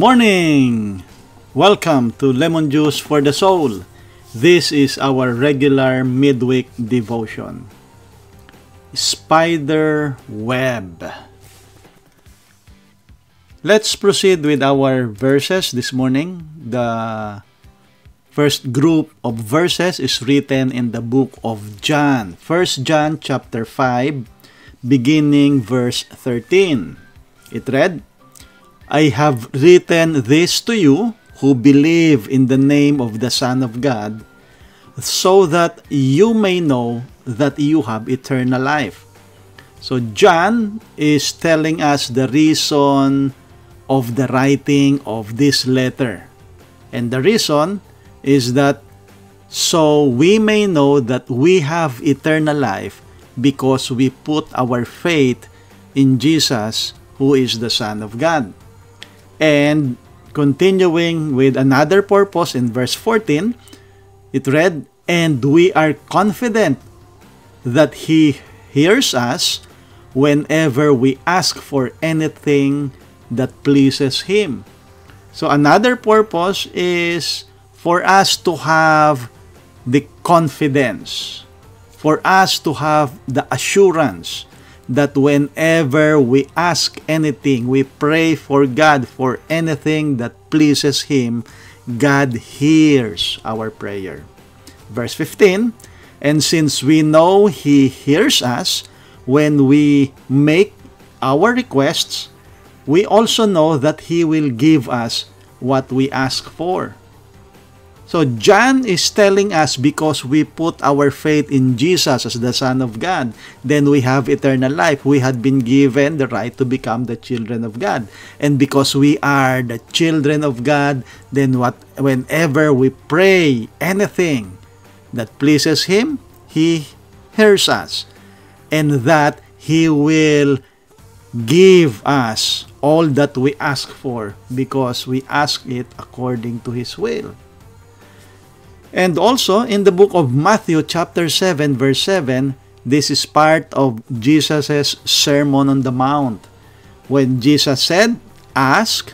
morning! Welcome to Lemon Juice for the Soul. This is our regular midweek devotion. Spider web. Let's proceed with our verses this morning. The first group of verses is written in the book of John. 1 John chapter 5, beginning verse 13. It read, I have written this to you who believe in the name of the Son of God, so that you may know that you have eternal life. So John is telling us the reason of the writing of this letter. And the reason is that so we may know that we have eternal life because we put our faith in Jesus, who is the Son of God. And continuing with another purpose in verse 14, it read, and we are confident that He hears us whenever we ask for anything that pleases Him. So another purpose is for us to have the confidence, for us to have the assurance that whenever we ask anything, we pray for God for anything that pleases Him, God hears our prayer. Verse 15, and since we know He hears us when we make our requests, we also know that He will give us what we ask for. So John is telling us because we put our faith in Jesus as the Son of God, then we have eternal life. We had been given the right to become the children of God. And because we are the children of God, then whenever we pray anything that pleases Him, He hears us. And that He will give us all that we ask for because we ask it according to His will. And also, in the book of Matthew chapter 7, verse 7, this is part of Jesus' Sermon on the Mount. When Jesus said, ask,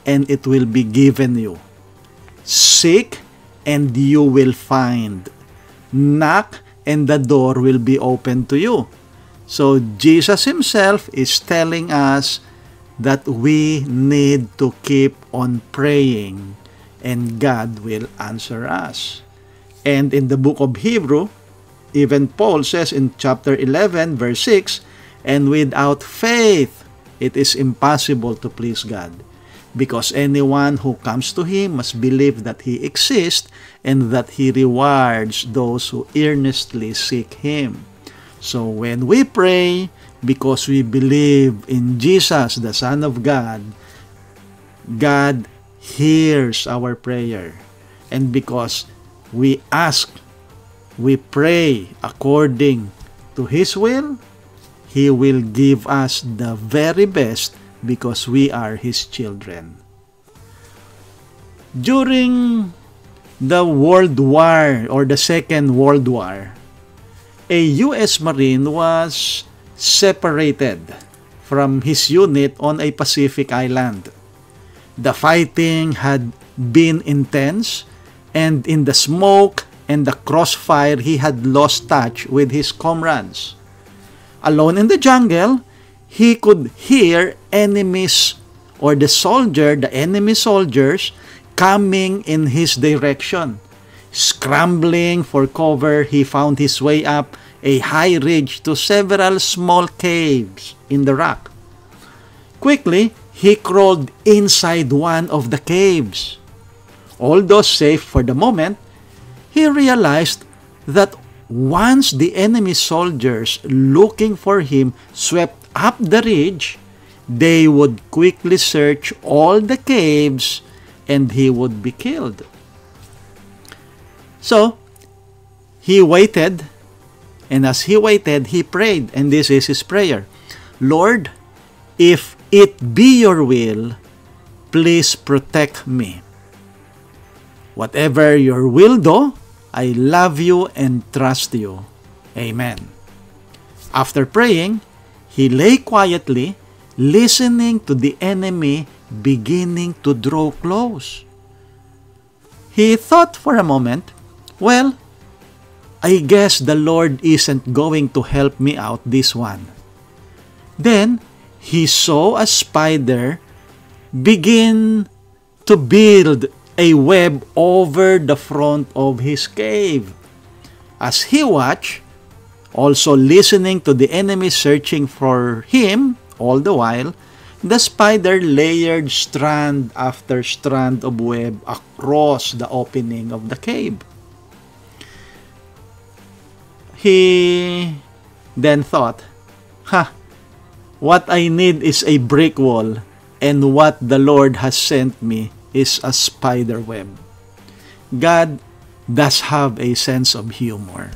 and it will be given you. Seek, and you will find. Knock, and the door will be open to you. So, Jesus Himself is telling us that we need to keep on praying, and God will answer us. And in the book of Hebrew, even Paul says in chapter 11, verse 6, and without faith, it is impossible to please God, because anyone who comes to Him must believe that He exists and that He rewards those who earnestly seek Him. So when we pray, because we believe in Jesus, the Son of God, God hears our prayer. And because we ask, we pray according to His will, He will give us the very best because we are His children. During the World War or the Second World War, a U.S. Marine was separated from his unit on a Pacific island. The fighting had been intense, and in the smoke and the crossfire, he had lost touch with his comrades. Alone in the jungle, he could hear enemies or the enemy soldiers coming in his direction. Scrambling for cover, he found his way up a high ridge to several small caves in the rock. Quickly, he crawled inside one of the caves. Although safe for the moment, he realized that once the enemy soldiers looking for him swept up the ridge, they would quickly search all the caves and he would be killed. So, he waited, and as he waited, he prayed, and this is his prayer. Lord, if it be your will, please protect me. Whatever your will do, I love you and trust you. Amen. After praying, he lay quietly, listening to the enemy beginning to draw close. He thought for a moment, well, I guess the Lord isn't going to help me out this one. Then, he saw a spider begin to build a web over the front of his cave. As he watched, also listening to the enemy searching for him all the while, the spider layered strand after strand of web across the opening of the cave. He then thought, what I need is a brick wall, and what the Lord has sent me is a spider web. God does have a sense of humor,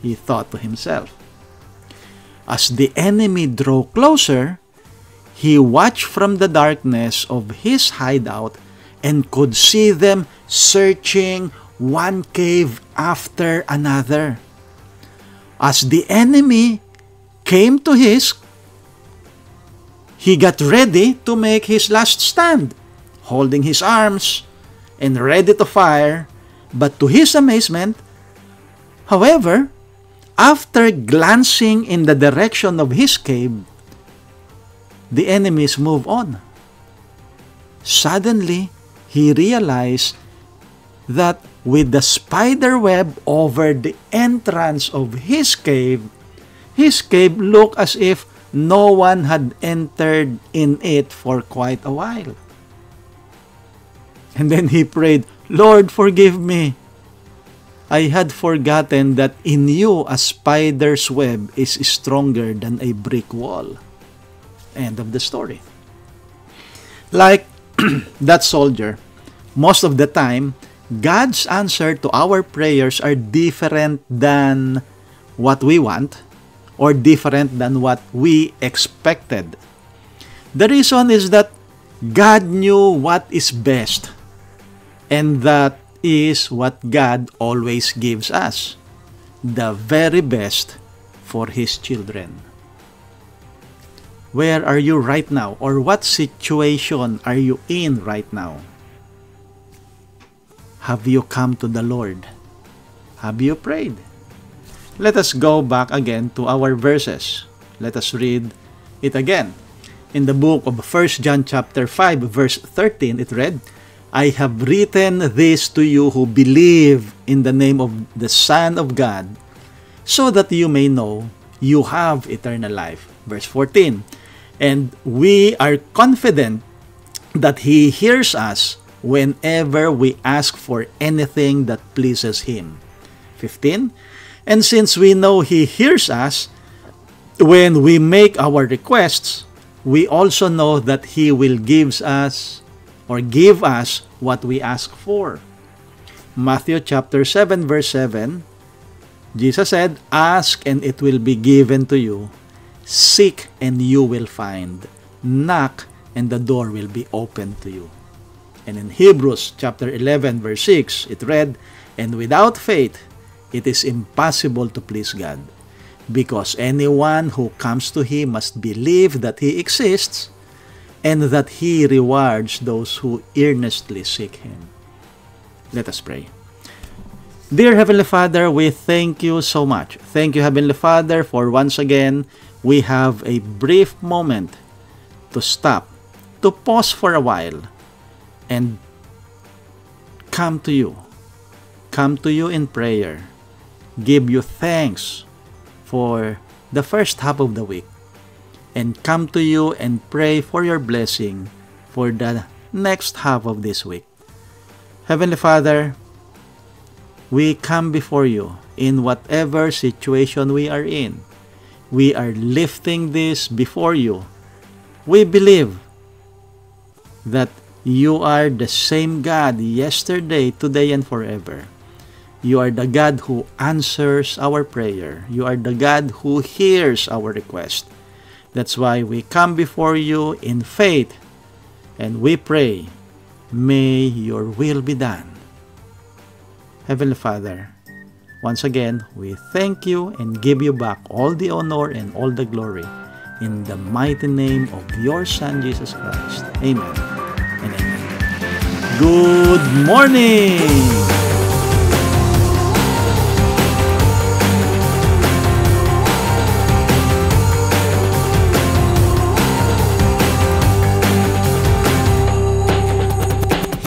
he thought to himself. As the enemy drew closer, he watched from the darkness of his hideout and could see them searching one cave after another. As the enemy came to he got ready to make his last stand, holding his arms and ready to fire. But to his amazement, however, after glancing in the direction of his cave, the enemies moved on. Suddenly, he realized that with the spider web over the entrance of his cave looked as if no one had entered in it for quite a while. And then he prayed, Lord, forgive me. I had forgotten that in you a spider's web is stronger than a brick wall. End of the story. Like that soldier, most of the time, God's answer to our prayers are different than what we want or different than what we expected. The reason is that God knew what is best, and that is what God always gives us, the very best for His children. Where are you right now? Or what situation are you in right now? Have you come to the Lord? Have you prayed? Let us go back again to our verses. Let us read it again. In the book of 1 John chapter 5 verse 13, it read, I have written this to you who believe in the name of the Son of God, so that you may know you have eternal life. Verse 14, and we are confident that He hears us whenever we ask for anything that pleases Him. 15, and since we know He hears us when we make our requests, we also know that He will give us what we ask for. Matthew chapter 7 verse 7, Jesus said, ask and it will be given to you. Seek and you will find. Knock and the door will be opened to you. And in Hebrews chapter 11 verse 6, it read, and without faith, it is impossible to please God, because anyone who comes to Him must believe that He exists and that He rewards those who earnestly seek Him. Let us pray. Dear Heavenly Father, we thank you so much. Thank you, Heavenly Father, for once again, we have a brief moment to stop, to pause for a while, and come to you. Come to you in prayer. Give you thanks for the first half of the week, and come to you and pray for your blessing for the next half of this week. Heavenly Father, we come before you in whatever situation we are in. We are lifting this before you. We believe that you are the same God yesterday, today, and forever. You are the God who answers our prayer. You are the God who hears our request. That's why we come before you in faith and we pray, may your will be done. Heavenly Father, once again, we thank you and give you back all the honor and all the glory. In the mighty name of your Son, Jesus Christ. Amen and amen. Good morning!